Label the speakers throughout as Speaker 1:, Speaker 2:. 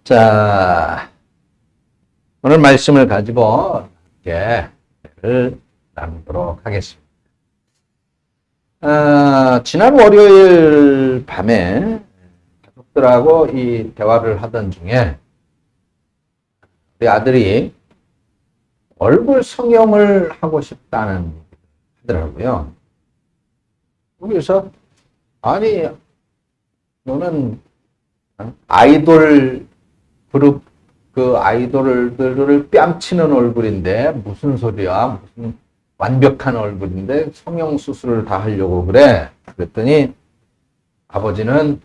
Speaker 1: 자, 오늘 말씀을 가지고 함께 를 나누도록 하겠습니다. 지난 월요일 밤에 가족들하고 이 대화를 하던 중에 우리 아들이 얼굴 성형을 하고 싶다는 얘기를 하더라고요. 그래서 아니 너는 아이돌 그룹 그 아이돌들을 뺨치는 얼굴인데 무슨 소리야? 무슨 완벽한 얼굴인데 성형수술을 다 하려고 그래? 그랬더니 아버지는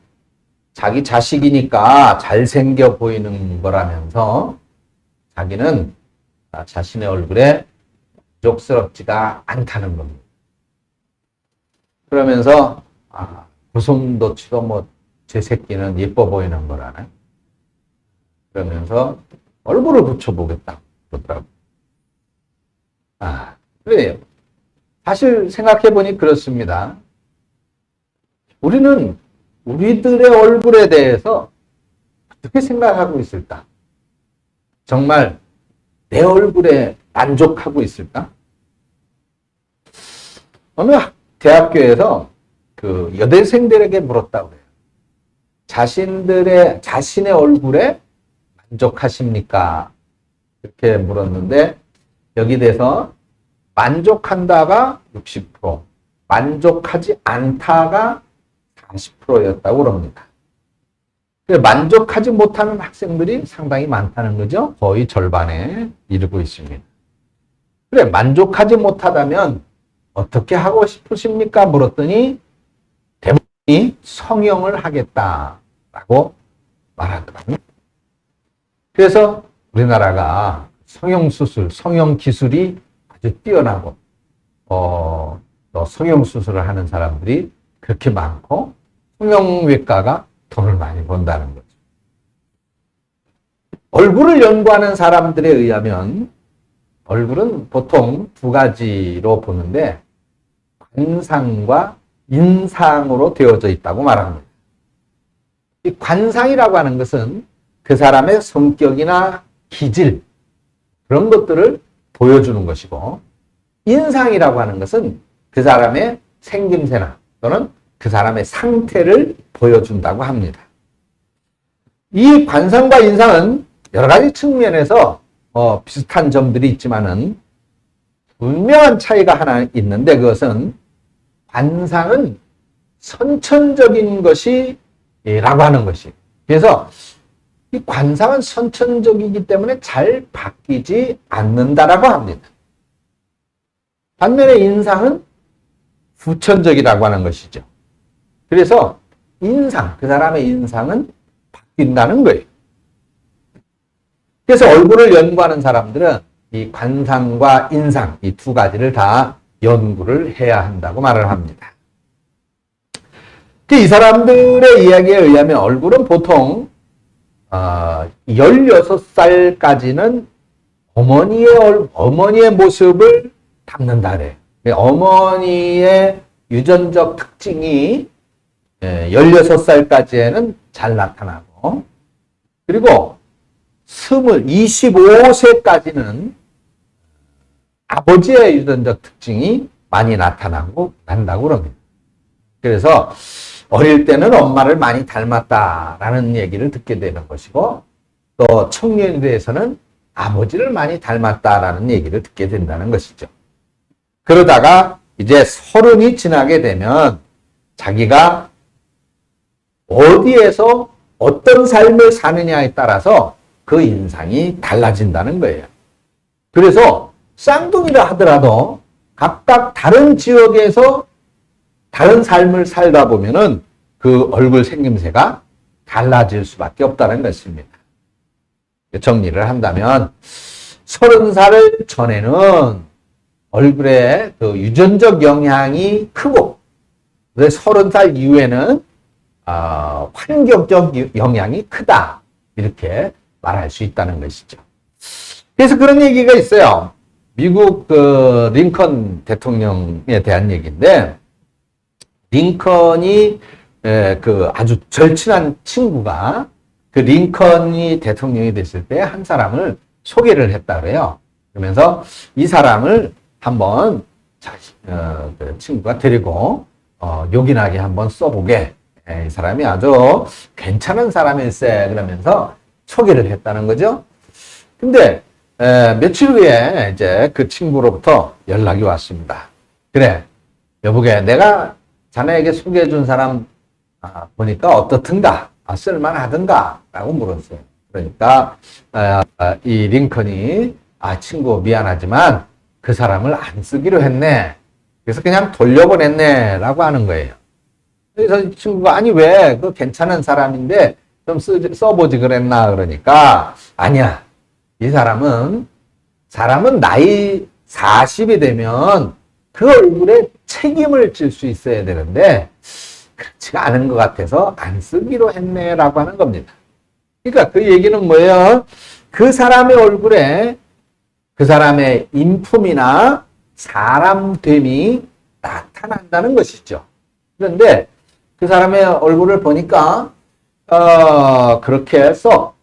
Speaker 1: 자기 자식이니까 잘생겨 보이는 거라면서 자기는 자신의 얼굴에 만족스럽지가 않다는 겁니다. 그러면서 고슴도치도 뭐 제 새끼는 예뻐 보이는 거라네. 그러면서 얼굴을 붙여보겠다 그러더라고요. 그래요. 사실 생각해보니 그렇습니다. 우리는 우리들의 얼굴에 대해서 어떻게 생각하고 있을까? 정말 내 얼굴에 만족하고 있을까? 어느 대학교에서 그 여대생들에게 물었다고 해요. 자신의 얼굴에 만족하십니까? 이렇게 물었는데 여기 대해서 만족한다가 60%, 만족하지 않다가 40%였다고 그럽니다. 만족하지 못하는 학생들이 상당히 많다는 거죠. 거의 절반에 이르고 있습니다. 그래, 만족하지 못하다면 어떻게 하고 싶으십니까? 물었더니 대부분이 성형을 하겠다라고 말하더라고요. 그래서 우리나라가 성형수술, 성형기술이 아주 뛰어나고 또 성형수술을 하는 사람들이 그렇게 많고 성형외과가 돈을 많이 번다는 거죠. 얼굴을 연구하는 사람들에 의하면 얼굴은 보통 두 가지로 보는데 관상과 인상으로 되어져 있다고 말합니다. 이 관상이라고 하는 것은 그 사람의 성격이나 기질 그런 것들을 보여주는 것이고 인상이라고 하는 것은 그 사람의 생김새나 또는 그 사람의 상태를 보여준다고 합니다. 이 관상과 인상은 여러 가지 측면에서 비슷한 점들이 있지만은 분명한 차이가 하나 있는데 그것은 관상은 선천적인 것이라고 하는 것이. 그래서 이 관상은 선천적이기 때문에 잘 바뀌지 않는다라고 합니다. 반면에 인상은 후천적이라고 하는 것이죠. 그래서 인상, 그 사람의 인상은 바뀐다는 거예요. 그래서 얼굴을 연구하는 사람들은 이 관상과 인상, 이 두 가지를 다 연구를 해야 한다고 말을 합니다. 이 사람들의 이야기에 의하면 얼굴은 보통 16살까지는 어머니의 모습을 담는다 그래요. 어머니의 유전적 특징이 16살까지에는 잘 나타나고 그리고 25세까지는 아버지의 유전적 특징이 많이 난다고 그럽니다. 그래서 어릴 때는 엄마를 많이 닮았다라는 얘기를 듣게 되는 것이고 또 청년이 돼서는 아버지를 많이 닮았다라는 얘기를 듣게 된다는 것이죠. 그러다가 이제 30이 지나게 되면 자기가 어디에서 어떤 삶을 사느냐에 따라서 그 인상이 달라진다는 거예요. 그래서 쌍둥이라 하더라도 각각 다른 지역에서 다른 삶을 살다 보면은 그 얼굴 생김새가 달라질 수밖에 없다는 것입니다. 정리를 한다면 30살 전에는 얼굴에 그 유전적 영향이 크고 30살 이후에는 환경적 영향이 크다 이렇게 말할 수 있다는 것이죠. 그래서 그런 얘기가 있어요. 미국 그 링컨 대통령에 대한 얘기인데 링컨이 그 아주 절친한 친구가 그 링컨이 대통령이 됐을 때 한 사람을 소개를 했다 그래요. 그러면서 이 사람을 한번 그 친구가 데리고 요긴하게 한번 써보게. 이 사람이 아주 괜찮은 사람일세 그러면서 소개를 했다는 거죠. 근데 며칠 후에 이제 그 친구로부터 연락이 왔습니다. 그래, 여보게, 내가 자네에게 소개해 준 사람 보니까 어떻든가, 쓸만하든가 라고 물었어요. 그러니까 이 링컨이 친구 미안하지만 그 사람을 안 쓰기로 했네. 그래서 그냥 돌려보냈네 라고 하는 거예요. 그래서 이 친구가 아니 왜 그 괜찮은 사람인데 좀 써보지 그랬나 그러니까 아니야. 이 사람은 나이 40이 되면 그 얼굴에 책임을 질 수 있어야 되는데 그렇지가 않은 것 같아서 안 쓰기로 했네라고 하는 겁니다. 그러니까 그 얘기는 뭐예요? 그 사람의 얼굴에 그 사람의 인품이나 사람됨이 나타난다는 것이죠. 그런데 그 사람의 얼굴을 보니까 그렇게 해서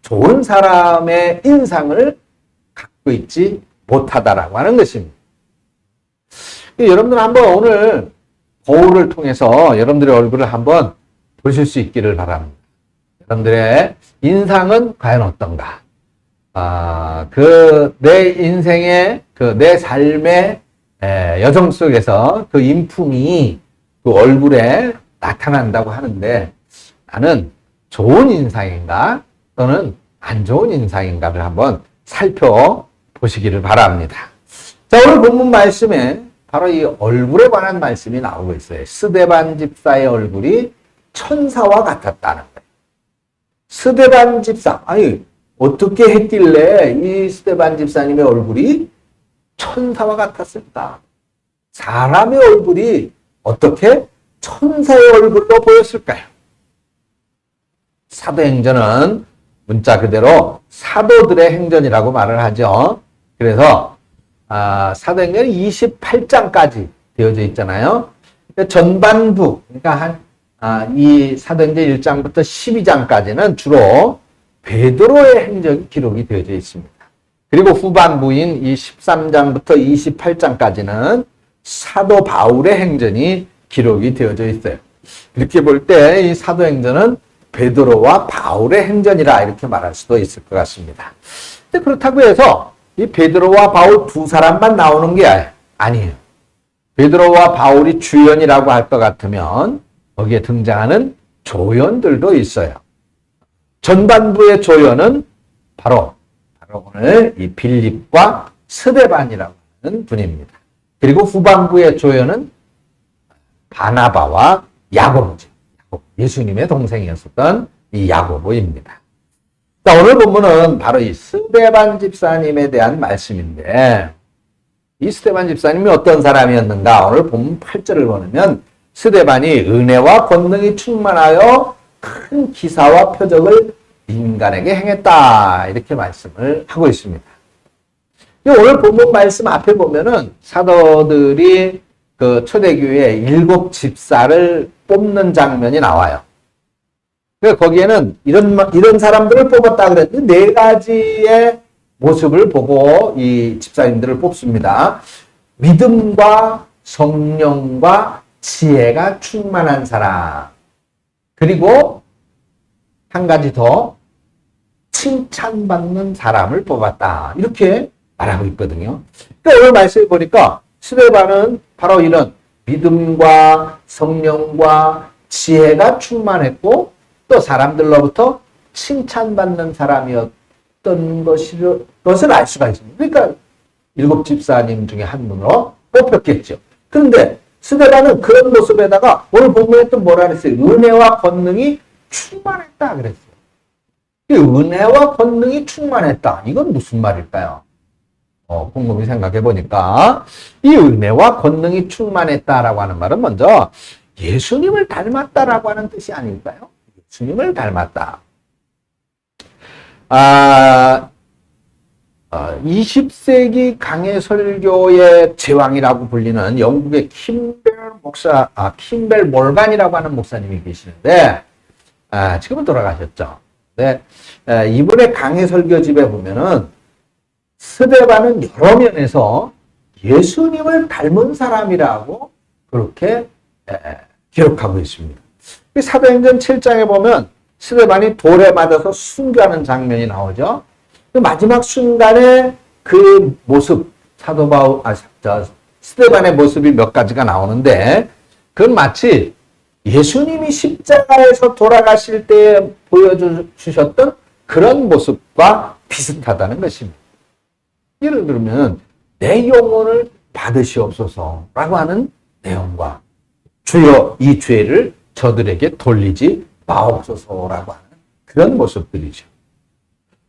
Speaker 1: 좋은 사람의 인상을 갖고 있지 못하다라고 하는 것입니다. 여러분들 한번 오늘 거울을 통해서 여러분들의 얼굴을 한번 보실 수 있기를 바랍니다. 여러분들의 인상은 과연 어떤가? 내 인생의, 내 삶의 여정 속에서 그 인품이 그 얼굴에 나타난다고 하는데 나는 좋은 인상인가 또는 안 좋은 인상인가를 한번 살펴보시기를 바랍니다. 자, 오늘 본문 말씀에 바로 이 얼굴에 관한 말씀이 나오고 있어요. 스데반 집사의 얼굴이 천사와 같았다는 거예요. 스데반 집사, 어떻게 했길래 이 스데반 집사님의 얼굴이 천사와 같았을까? 사람의 얼굴이 어떻게 천사의 얼굴로 보였을까요? 사도행전은 문자 그대로 사도들의 행전이라고 말을 하죠. 그래서 사도행전 28장까지 되어져 있잖아요. 전반부, 그러니까 이 사도행전 1장부터 12장까지는 주로 베드로의 행적이 기록이 되어져 있습니다. 그리고 후반부인 이 13장부터 28장까지는 사도 바울의 행전이 기록이 되어져 있어요. 이렇게 볼 때 이 사도행전은 베드로와 바울의 행전이라 이렇게 말할 수도 있을 것 같습니다. 근데 그렇다고 해서 이 베드로와 바울 두 사람만 나오는 게 아니에요. 베드로와 바울이 주연이라고 할 것 같으면 거기에 등장하는 조연들도 있어요. 전반부의 조연은 바로 오늘 이 빌립과 스데반이라고 하는 분입니다. 그리고 후반부의 조연은 바나바와 야고보죠. 예수님의 동생이었었던 이 야고보입니다. 자, 오늘 본문은 바로 이 스데반 집사님에 대한 말씀인데 이 스데반 집사님이 어떤 사람이었는가? 오늘 본문 8절을 보면 스데반이 은혜와 권능이 충만하여 큰 기사와 표적을 인간에게 행했다. 이렇게 말씀을 하고 있습니다. 오늘 본문 말씀 앞에 보면은 사도들이 그 초대교회에 7 집사를 뽑는 장면이 나와요. 거기에는 이런 사람들을 뽑았다 그랬는데 4가지의 모습을 보고 이 집사님들을 뽑습니다. 믿음과 성령과 지혜가 충만한 사람. 그리고 한 가지 더 칭찬받는 사람을 뽑았다. 이렇게 말하고 있거든요. 그러니까 오늘 말씀을 보니까 스데반은 바로 이런 믿음과 성령과 지혜가 충만했고 또 사람들로부터 칭찬받는 사람이었던 것을 알 수가 있습니다. 그러니까 7 집사님 중에 한 분으로 뽑혔겠죠. 그런데 스데반은 그런 모습에다가 오늘 본문에 또 뭐라 그랬어요? 은혜와 권능이 충만했다 그랬어요. 은혜와 권능이 충만했다. 이건 무슨 말일까요? 곰곰이 생각해 보니까 이 은혜와 권능이 충만했다라고 하는 말은 먼저 예수님을 닮았다라고 하는 뜻이 아닐까요? 예수님을 닮았다. 20세기 강해 설교의 제왕이라고 불리는 영국의 킴벨 몰간이라고 하는 목사님이 계시는데 지금은 돌아가셨죠. 네, 이분의 강해 설교집에 보면은 스데반은 여러 면에서 예수님을 닮은 사람이라고 그렇게 기록하고 있습니다. 사도행전 7장에 보면 스데반이 돌에 맞아서 순교하는 장면이 나오죠. 그 마지막 순간에 그 모습, 스데반의 모습이 몇 가지가 나오는데, 그건 마치 예수님이 십자가에서 돌아가실 때 보여주셨던 그런 모습과 비슷하다는 것입니다. 예를 들면, 내 영혼을 받으시옵소서라고 하는 내용과, 주여 이 죄를 저들에게 돌리지 마옵소서라고 하는 그런 모습들이죠.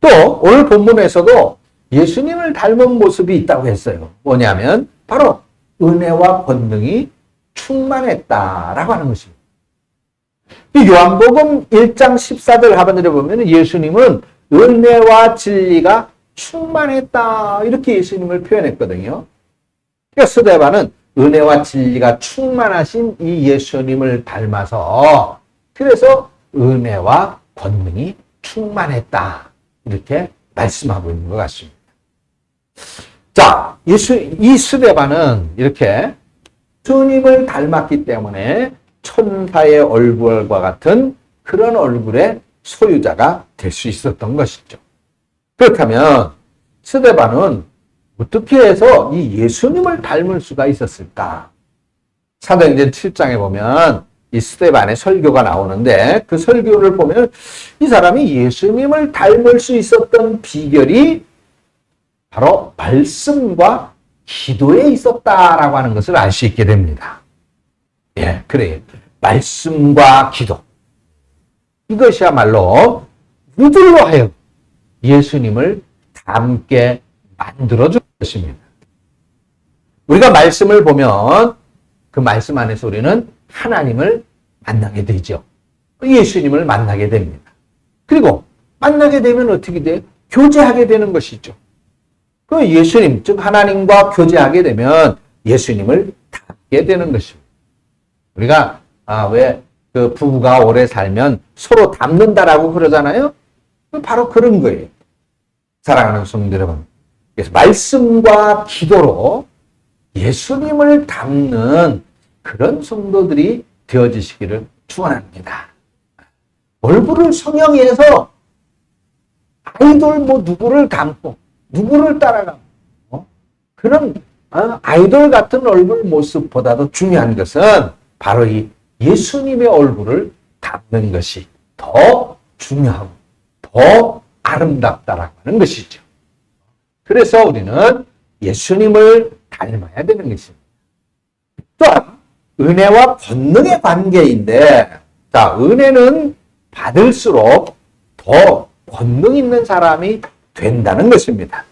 Speaker 1: 또 오늘 본문에서도 예수님을 닮은 모습이 있다고 했어요. 뭐냐면 바로 은혜와 권능이 충만했다라고 하는 것입니다. 이 요한복음 1장 14절 하반절에 보면 예수님은 은혜와 진리가 충만했다 이렇게 예수님을 표현했거든요. 그러니까 스데반은 은혜와 진리가 충만하신 이 예수님을 닮아서 그래서 은혜와 권능이 충만했다 이렇게 말씀하고 있는 것 같습니다. 자, 이 스데반은 이렇게 예수님을 닮았기 때문에 천사의 얼굴과 같은 그런 얼굴의 소유자가 될 수 있었던 것이죠. 그렇다면 스데반은 어떻게 해서 이 예수님을 닮을 수가 있었을까? 사도행전 7장에 보면 이 스데반의 설교가 나오는데 그 설교를 보면 이 사람이 예수님을 닮을 수 있었던 비결이 바로 말씀과 기도에 있었다라고 하는 것을 알 수 있게 됩니다. 예, 그래요. 말씀과 기도. 이것이야말로 우리들로 하여금 예수님을 닮게 만들어준 것입니다. 우리가 말씀을 보면 그 말씀 안에서 우리는 하나님을 만나게 되죠. 예수님을 만나게 됩니다. 그리고 만나게 되면 어떻게 돼요? 교제하게 되는 것이죠. 그 예수님, 즉 하나님과 교제하게 되면 예수님을 닮게 되는 것입니다. 우리가 왜 그 부부가 오래 살면 서로 닮는다라고 그러잖아요. 바로 그런 거예요. 사랑하는 성도 여러분. 그래서 말씀과 기도로 예수님을 닮는 그런 성도들이 되어지시기를 축원합니다. 얼굴을 성형해서 아이돌 누구를 닮고 누구를 따라가고 그런 아이돌 같은 얼굴 모습보다도 중요한 것은 바로 이 예수님의 얼굴을 닮는 것이 더 중요하고 더 아름답다라고 하는 것이죠. 그래서 우리는 예수님을 닮아야 되는 것입니다. 또한 은혜와 권능의 관계인데, 자, 은혜는 받을수록 더 권능 있는 사람이 된다는 것입니다.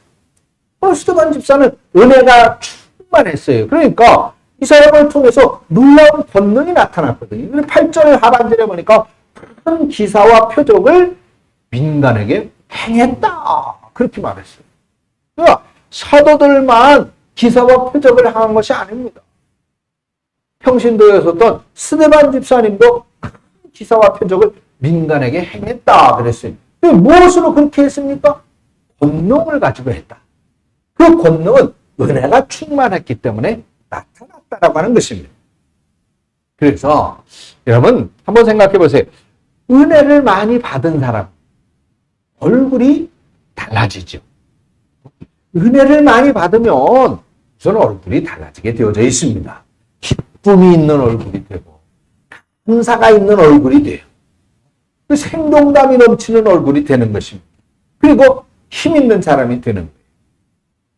Speaker 1: 스데반 집사는 은혜가 충만했어요. 그러니까 이 사람을 통해서 놀라운 권능이 나타났거든요. 8절 하반절에 보니까 큰 기사와 표적을 민간에게 행했다. 그렇게 말했어요. 그러니까 사도들만 기사와 표적을 행한 것이 아닙니다. 평신도에 있었던 스데반 집사님도 큰 기사와 표적을 민간에게 행했다 그랬어요. 무엇으로 그렇게 했습니까? 권능을 가지고 했다. 그 권능은 은혜가 충만했기 때문에 나타났다라고 하는 것입니다. 그래서 여러분 한번 생각해 보세요. 은혜를 많이 받은 사람 얼굴이 달라지죠. 은혜를 많이 받으면 우선 얼굴이 달라지게 되어져 있습니다. 기쁨이 있는 얼굴이 되고 감사가 있는 얼굴이 돼요. 생동감이 넘치는 얼굴이 되는 것입니다. 그리고 힘 있는 사람이 되는 거예요.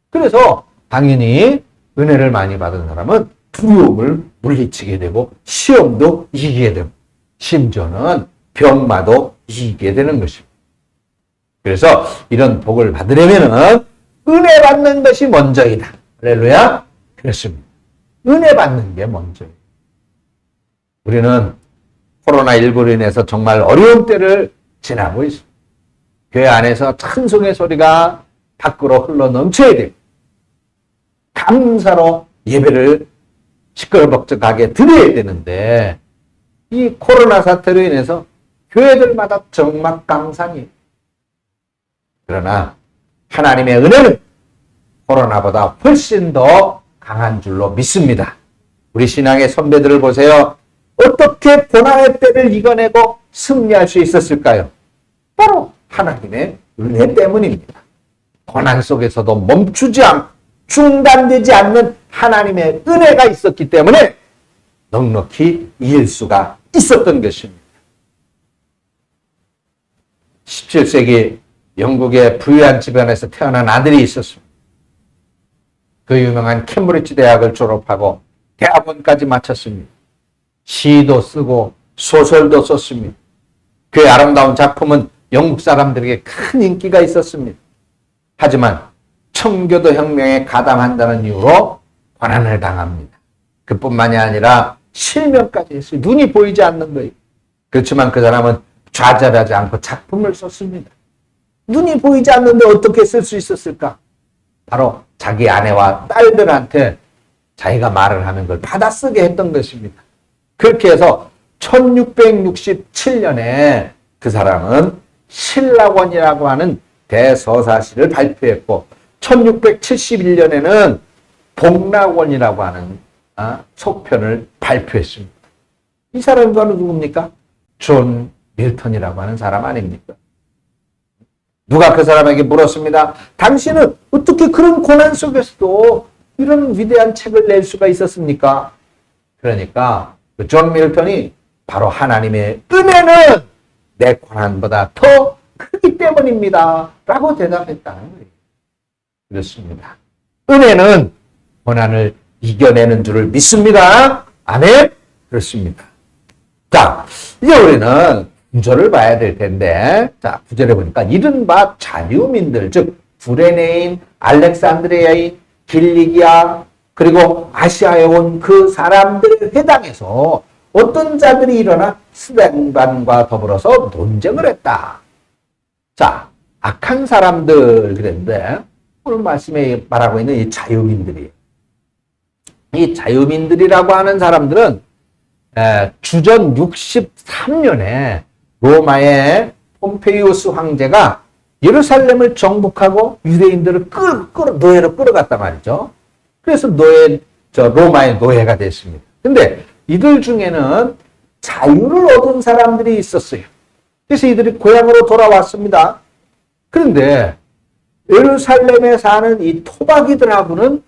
Speaker 1: 그래서 당연히 은혜를 많이 받은 사람은 두려움을 물리치게 되고 시험도 이기게 되고 심지어는 병마도 이기게 되는 것입니다. 그래서 이런 복을 받으려면 은혜 받는 것이 먼저이다. 할렐루야. 그렇습니다. 은혜 받는 게 먼저예요. 우리는 코로나19로 인해서 정말 어려운 때를 지나고 있습니다. 교회 안에서 찬송의 소리가 밖으로 흘러 넘쳐야 돼요. 감사로 예배를 시끌벅적하게 드려야 되는데 이 코로나 사태로 인해서 교회들마다 적막강산이에요. 그러나 하나님의 은혜는 코로나보다 훨씬 더 강한 줄로 믿습니다. 우리 신앙의 선배들을 보세요. 어떻게 고난의 때를 이겨내고 승리할 수 있었을까요? 바로 하나님의 은혜 때문입니다. 고난 속에서도 멈추지 않고 중단되지 않는 하나님의 은혜가 있었기 때문에 넉넉히 이길 수가 있었던 것입니다. 17세기 영국의 부유한 집안에서 태어난 아들이 있었습니다. 그 유명한 캠브리지 대학을 졸업하고 대학원까지 마쳤습니다. 시도 쓰고 소설도 썼습니다. 그의 아름다운 작품은 영국 사람들에게 큰 인기가 있었습니다. 하지만 청교도 혁명에 가담한다는 이유로 고난을 당합니다. 그뿐만이 아니라 실명까지 했어요. 눈이 보이지 않는 거예요. 그렇지만 그 사람은 좌절하지 않고 작품을 썼습니다. 눈이 보이지 않는데 어떻게 쓸 수 있었을까? 바로 자기 아내와 딸들한테 자기가 말을 하는 걸 받아쓰게 했던 것입니다. 그렇게 해서 1667년에 그 사람은 신라권이라고 하는 대서사시를 발표했고 1671년에는 복락원이라고 하는 속편을 발표했습니다. 이 사람이 바로 누굽니까? 존 밀턴이라고 하는 사람 아닙니까? 누가 그 사람에게 물었습니다. 당신은 어떻게 그런 고난 속에서도 이런 위대한 책을 낼 수가 있었습니까? 그러니까 그 존 밀턴이 바로 하나님의 은혜는 내 고난보다 더 크기 때문입니다. 라고 대답했다는 거예요. 그렇습니다. 은혜는 고난을 이겨내는 줄을 믿습니다. 아멘? 그렇습니다. 자, 이제 우리는 구절을 봐야 될 텐데, 자, 구절에 보니까 이른바 자유민들, 즉, 구레네인, 알렉산드리아인, 길리기아, 그리고 아시아에 온 그 사람들의 회당에서 어떤 자들이 일어나 스데반과 더불어서 논쟁을 했다. 자, 악한 사람들 그랬는데, 오늘 말씀에 말하고 있는 이 자유민들이에요. 이 자유민들이라고 하는 사람들은 주전 63년에 로마의 폼페이우스 황제가 예루살렘을 정복하고 유대인들을 노예로 끌어갔단 말이죠. 그래서 로마의 노예가 됐습니다. 근데 이들 중에는 자유를 얻은 사람들이 있었어요. 그래서 이들이 고향으로 돌아왔습니다. 그런데 예루살렘에 사는 이 토박이들하고는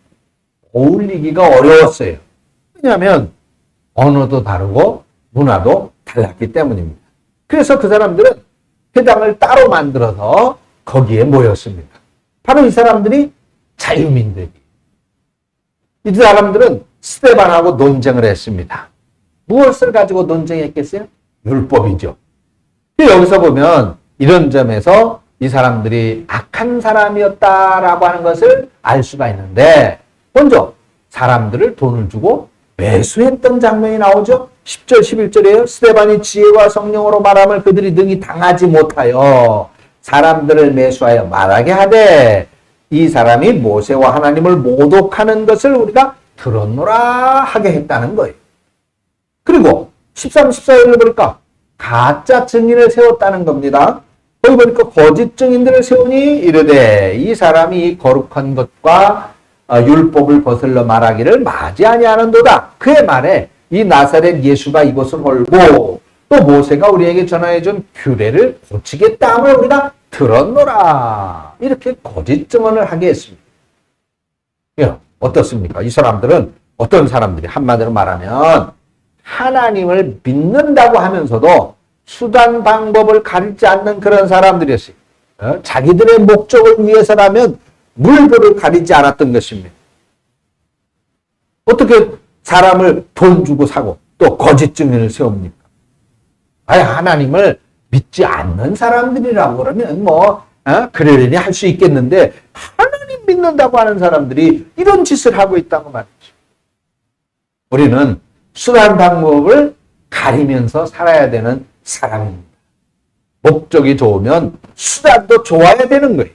Speaker 1: 어울리기가 어려웠어요. 왜냐하면 언어도 다르고 문화도 달랐기 때문입니다. 그래서 그 사람들은 회당을 따로 만들어서 거기에 모였습니다. 바로 이 사람들이 자유민들이. 이 사람들은 스데반하고 논쟁을 했습니다. 무엇을 가지고 논쟁했겠어요? 율법이죠. 여기서 보면 이런 점에서 이 사람들이 악한 사람이었다라고 하는 것을 알 수가 있는데, 먼저 사람들을 돈을 주고 매수했던 장면이 나오죠. 10절 11절에요. 스데반이 지혜와 성령으로 말함을 그들이 능히 당하지 못하여 사람들을 매수하여 말하게 하되 이 사람이 모세와 하나님을 모독하는 것을 우리가 들었노라 하게 했다는 거예요. 그리고 13, 14절을 보니까 가짜 증인을 세웠다는 겁니다. 거기 보니까 거짓 증인들을 세우니 이르되 이 사람이 거룩한 것과 율법을 거슬러 말하기를 마지 아니하는도다. 그의 말에 이 나사렛 예수가 이곳을 헐고 또 모세가 우리에게 전하여준 규례를 고치겠다 함을 우리가 들었노라. 이렇게 거짓 증언을 하게 했습니다. 어떻습니까? 이 사람들은 어떤 사람들이 한마디로 말하면 하나님을 믿는다고 하면서도 수단 방법을 가리지 않는 그런 사람들이었어요. 자기들의 목적을 위해서라면 물불을 가리지 않았던 것입니다. 어떻게 사람을 돈 주고 사고 또 거짓 증인을 세웁니까? 아예 하나님을 믿지 않는 사람들이라고 그러면 그러려니 할 수 있겠는데 하나님 믿는다고 하는 사람들이 이런 짓을 하고 있다고 말이죠. 우리는 수단 방법을 가리면서 살아야 되는 사람입니다. 목적이 좋으면 수단도 좋아야 되는 거예요.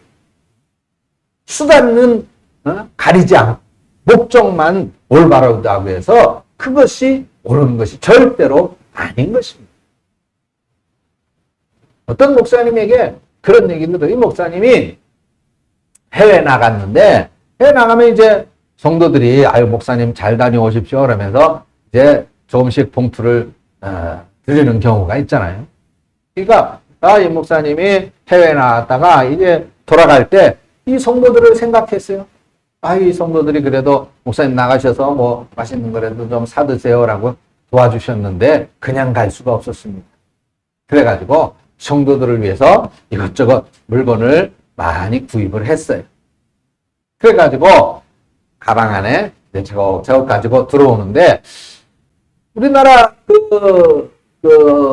Speaker 1: 수단은 가리지 않고 목적만 올바르다고 해서 그것이 옳은 것이 절대로 아닌 것입니다. 어떤 목사님에게 그런 얘기를 들어요. 이 목사님이 해외 나갔는데, 해외 나가면 이제 성도들이, 아유, 목사님 잘 다녀오십시오. 그러면서 이제 조금씩 봉투를, 드리는 경우가 있잖아요. 그러니까, 이 목사님이 해외 나갔다가 이제 돌아갈 때 이 성도들을 생각했어요. 이 성도들이 그래도 목사님 나가셔서 뭐 맛있는 거라도 좀 사드세요라고 도와주셨는데 그냥 갈 수가 없었습니다. 그래가지고 성도들을 위해서 이것저것 물건을 많이 구입을 했어요. 그래가지고 가방 안에 저거 가지고 들어오는데 우리나라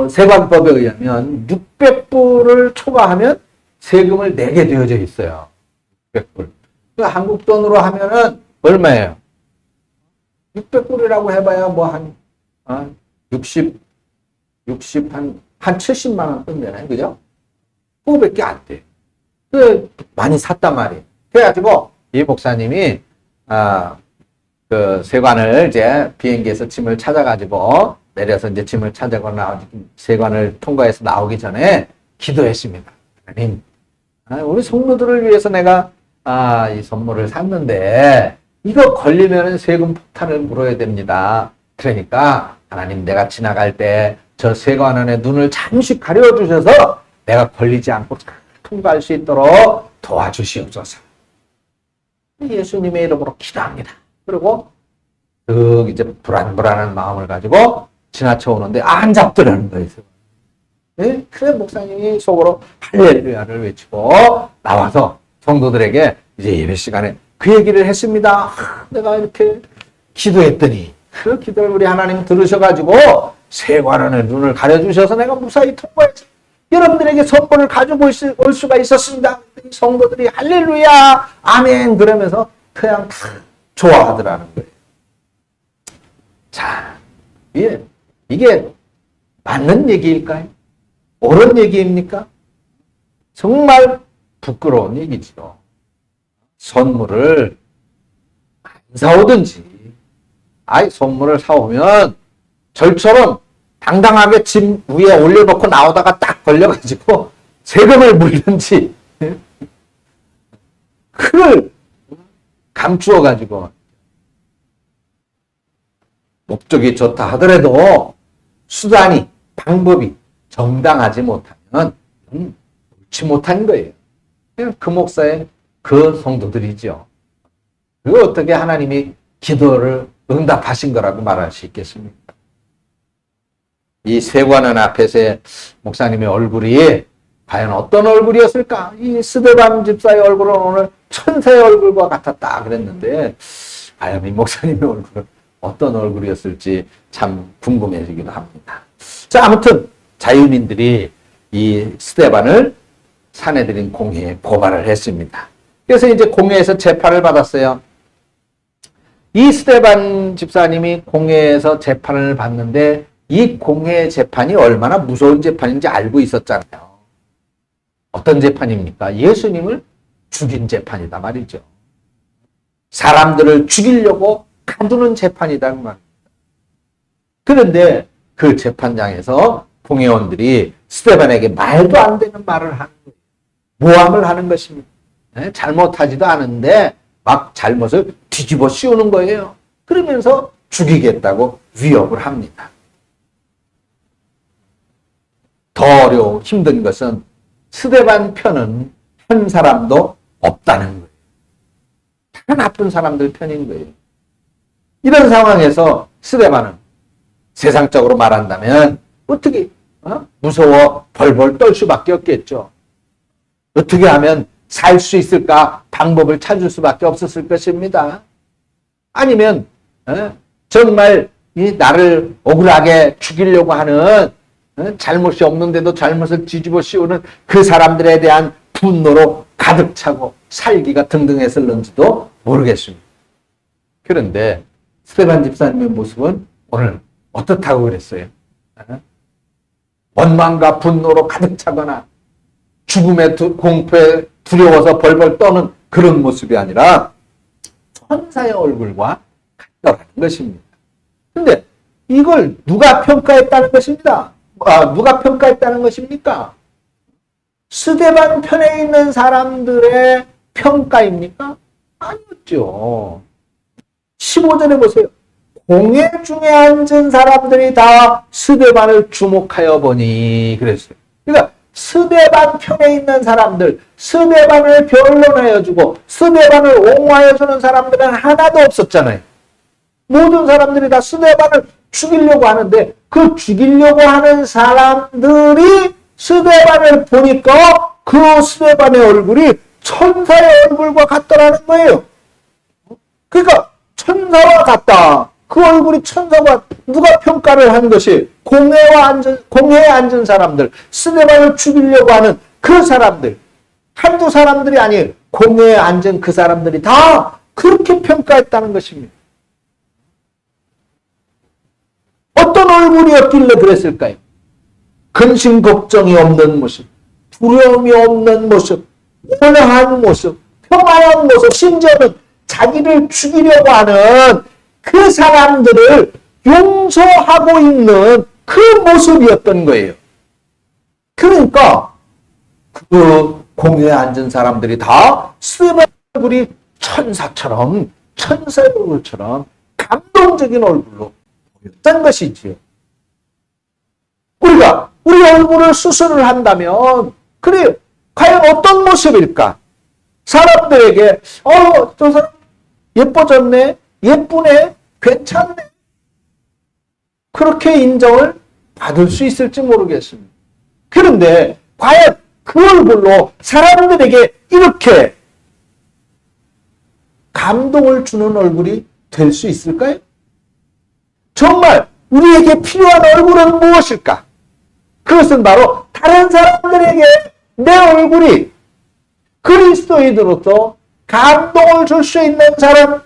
Speaker 1: 세관법에 의하면 600불을 초과하면 세금을 내게 되어져 있어요. 600불. 한국 돈으로 하면은 얼마예요? 600불이라고 해봐야 뭐 한 60, 한 70만 원 던되나요? 그죠? 그거밖에 안 돼. 많이 샀단 말이에요. 그래가지고 이 목사님이 그 세관을 이제 비행기에서 짐을 찾아가지고 내려서 이제 짐을 찾아고 세관을 통과해서 나오기 전에 기도했습니다. 하나님, 우리 성도들을 위해서 내가 이 선물을 샀는데 이거 걸리면 세금 폭탄을 물어야 됩니다. 그러니까 하나님, 내가 지나갈 때 저 세관 안에 눈을 잠시 가려주셔서 내가 걸리지 않고 통과할 수 있도록 도와주시옵소서. 예수님의 이름으로 기도합니다. 그리고 이제 불안한 마음을 가지고 지나쳐 오는데 안 잡더라는 거예요. 네? 그래 목사님이 속으로 할렐루야를 외치고 나와서 성도들에게 이제 예배 시간에 그 얘기를 했습니다. 내가 이렇게 기도했더니 그 기도를 우리 하나님 들으셔가지고 세관 안에 눈을 가려주셔서 내가 무사히 통과해서 여러분들에게 선물을 가지고 올 수가 있었습니다. 성도들이 할렐루야 아멘 그러면서 그냥 다 좋아하더라는 거예요. 자, 이게 맞는 얘기일까요? 옳은 얘기입니까? 정말 부끄러운 얘기죠. 선물을 안 사오든지, 선물을 사오면 절처럼 당당하게 짐 위에 올려놓고 나오다가 딱 걸려가지고 세금을 물든지, 그걸 감추어가지고 목적이 좋다 하더라도 수단이, 방법이 정당하지 못하면 옳지 못한 거예요. 그 목사의 그 성도들이죠. 그리고 어떻게 하나님이 기도를 응답하신 거라고 말할 수 있겠습니까? 이 세관원 앞에서의 목사님의 얼굴이 과연 어떤 얼굴이었을까? 이 스데반 집사의 얼굴은 오늘 천사의 얼굴과 같았다 그랬는데 과연 이 목사님의 얼굴은 어떤 얼굴이었을지 참 궁금해지기도 합니다. 자, 아무튼 자유민들이 이 스데반을 사내들인 공회에 고발을 했습니다. 그래서 이제 공회에서 재판을 받았어요. 이 스데반 집사님이 공회에서 재판을 받는데 이 공회 재판이 얼마나 무서운 재판인지 알고 있었잖아요. 어떤 재판입니까? 예수님을 죽인 재판이다 말이죠. 사람들을 죽이려고 가두는 재판이다 말입니다. 그런데 그 재판장에서 공회원들이 스데반에게 말도 안 되는 말을 하는 거예요. 모함을 하는 것입니다. 잘못하지도 않은데 막 잘못을 뒤집어 씌우는 거예요. 그러면서 죽이겠다고 위협을 합니다. 더 어려워 힘든 것은 스데반 편은 한 사람도 없다는 거예요. 다 나쁜 사람들 편인 거예요. 이런 상황에서 스데반은 세상적으로 말한다면 어떻게 무서워 벌벌 떨 수밖에 없겠죠. 어떻게 하면 살 수 있을까 방법을 찾을 수밖에 없었을 것입니다. 아니면 정말 이 나를 억울하게 죽이려고 하는 잘못이 없는데도 잘못을 뒤집어 씌우는 그 사람들에 대한 분노로 가득 차고 살기가 등등했을는지도 모르겠습니다. 그런데 스데반 집사님의 모습은 오늘 어떻다고 그랬어요? 원망과 분노로 가득 차거나 죽음의 공포에 두려워서 벌벌 떠는 그런 모습이 아니라 천사의 얼굴과 같다는 것입니다. 그런데 이걸 누가 평가했다는 것입니다. 누가 평가했다는 것입니까? 스데반 편에 있는 사람들의 평가입니까? 아니었죠. 15절에 보세요. 공회 중에 앉은 사람들이 다 스데반을 주목하여 보니 그랬어요. 그러니까 스데반 편에 있는 사람들, 스데반을 변론하여주고 스데반을 옹호하여주는 사람들은 하나도 없었잖아요. 모든 사람들이 다 스데반을 죽이려고 하는데 그 죽이려고 하는 사람들이 스데반을 보니까 그 스데반의 얼굴이 천사의 얼굴과 같더라는 거예요. 그러니까 천사와 같다. 그 얼굴이 천사와 누가 평가를 한 것이 공회에 앉은 사람들, 스데반을 죽이려고 하는 그 사람들, 한두 사람들이 아니에요. 공회에 앉은 그 사람들이 다 그렇게 평가했다는 것입니다. 어떤 얼굴이었길래 그랬을까요? 근심 걱정이 없는 모습, 두려움이 없는 모습, 온화한 모습, 평안한 모습, 심지어는 자기를 죽이려고 하는 그 사람들을 용서하고 있는 그 모습이었던 거예요. 그러니까 그 공회에 앉은 사람들이 다 스데반 얼굴이 천사처럼, 천사의 얼굴처럼 감동적인 얼굴로 보였던 것이지요. 우리가 우리 얼굴을 수술을 한다면 그래요. 과연 어떤 모습일까? 사람들에게 저 사람 예뻐졌네, 예쁘네, 괜찮네. 그렇게 인정을 받을 수 있을지 모르겠습니다. 그런데 과연 그 얼굴로 사람들에게 이렇게 감동을 주는 얼굴이 될 수 있을까요? 정말 우리에게 필요한 얼굴은 무엇일까? 그것은 바로 다른 사람들에게 내 얼굴이 그리스도인으로서 감동을 줄 수 있는 사람,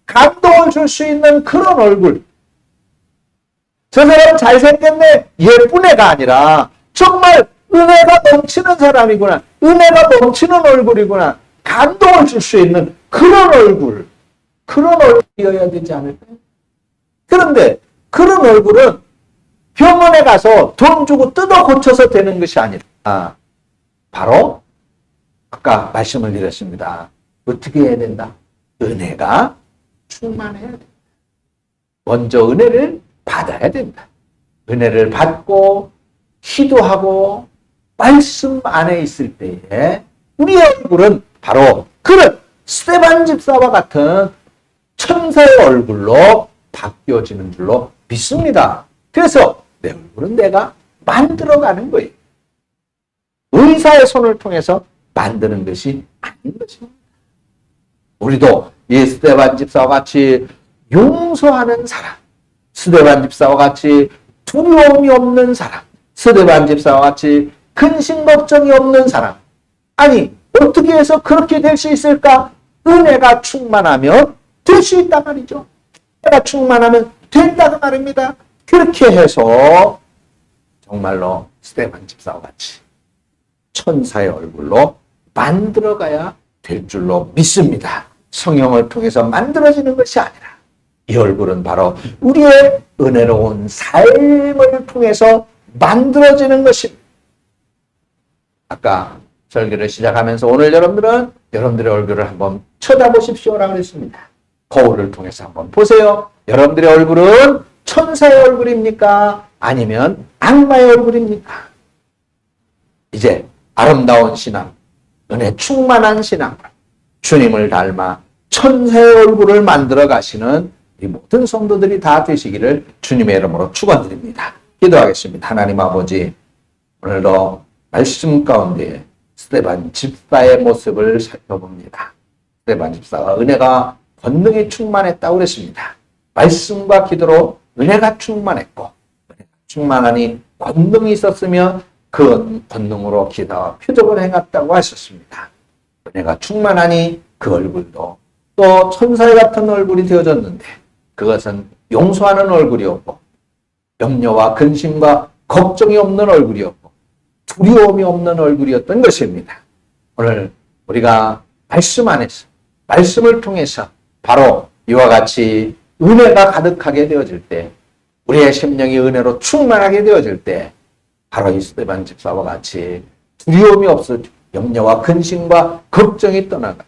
Speaker 1: 감동을 줄 수 있는 그런 얼굴. 저 사람 잘생겼네, 예쁜 애가 아니라 정말 은혜가 넘치는 사람이구나, 은혜가 넘치는 얼굴이구나, 감동을 줄 수 있는 그런 얼굴, 그런 얼굴이어야 되지 않을까요? 그런데 그런 얼굴은 병원에 가서 돈 주고 뜯어 고쳐서 되는 것이 아니라 바로 아까 말씀을 드렸습니다. 어떻게 해야 된다? 은혜가 충만해야 된다. 먼저 은혜를 받아야 된다. 은혜를 받고 기도하고 말씀 안에 있을 때에 우리의 얼굴은 바로 그런 스데반 집사와 같은 천사의 얼굴로 바뀌어지는 줄로 믿습니다. 그래서 내 얼굴은 내가 만들어가는 거예요. 의사의 손을 통해서 만드는 것이 아닌 것입니다. 우리도 이 스데반 집사와 같이 용서하는 사람, 스데반 집사와 같이 두려움이 없는 사람, 스데반 집사와 같이 근심 걱정이 없는 사람. 아니, 어떻게 해서 그렇게 될 수 있을까? 은혜가 충만하면 될 수 있단 말이죠. 은혜가 충만하면 된다는 말입니다. 그렇게 해서 정말로 스데반 집사와 같이 천사의 얼굴로 만들어가야 될 줄로 믿습니다. 성령을 통해서 만들어지는 것이 아니라 이 얼굴은 바로 우리의 은혜로운 삶을 통해서 만들어지는 것입니다. 아까 설교를 시작하면서 오늘 여러분들은 여러분들의 얼굴을 한번 쳐다보십시오라고 했습니다. 거울을 통해서 한번 보세요. 여러분들의 얼굴은 천사의 얼굴입니까? 아니면 악마의 얼굴입니까? 이제 아름다운 신앙, 은혜 충만한 신앙, 주님을 닮아 천사의 얼굴을 만들어 가시는 이 모든 성도들이 다 되시기를 주님의 이름으로 축원드립니다. 기도하겠습니다. 하나님 아버지, 오늘도 말씀 가운데 스데반 집사의 모습을 살펴봅니다. 스데반 집사가 은혜가 권능이 충만했다고 그랬습니다. 말씀과 기도로 은혜가 충만했고, 은혜가 충만하니 권능이 있었으며 그 권능으로 기도와 표적을 행했다고 하셨습니다. 은혜가 충만하니 그 얼굴도 또 천사의 같은 얼굴이 되어졌는데 그것은 용서하는 얼굴이었고 염려와 근심과 걱정이 없는 얼굴이었고 두려움이 없는 얼굴이었던 것입니다. 오늘 우리가 말씀 안에서 말씀을 통해서 바로 이와 같이 은혜가 가득하게 되어질 때 우리의 심령이 은혜로 충만하게 되어질 때 바로 이 스데반 집사와 같이 두려움이 없어지고 염려와 근심과 걱정이 떠나가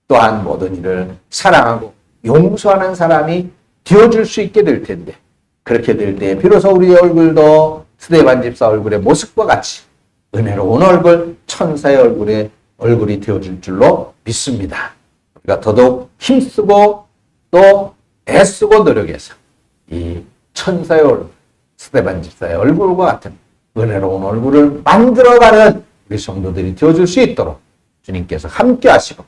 Speaker 1: 또한 모든 일을 사랑하고 용서하는 사람이 되어줄 수 있게 될 텐데 그렇게 될 때 비로소 우리의 얼굴도 스데반 집사 얼굴의 모습과 같이 은혜로운 얼굴, 천사의 얼굴이 되어줄 줄로 믿습니다. 우리가 더더욱 힘쓰고 또 애쓰고 노력해서 이 천사의 얼굴, 스데반 집사의 얼굴과 같은 은혜로운 얼굴을 만들어가는 우리 성도들이 되어줄 수 있도록 주님께서 함께 하시고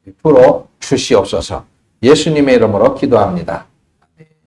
Speaker 1: 베풀어 주시옵소서. 예수님의 이름으로 기도합니다.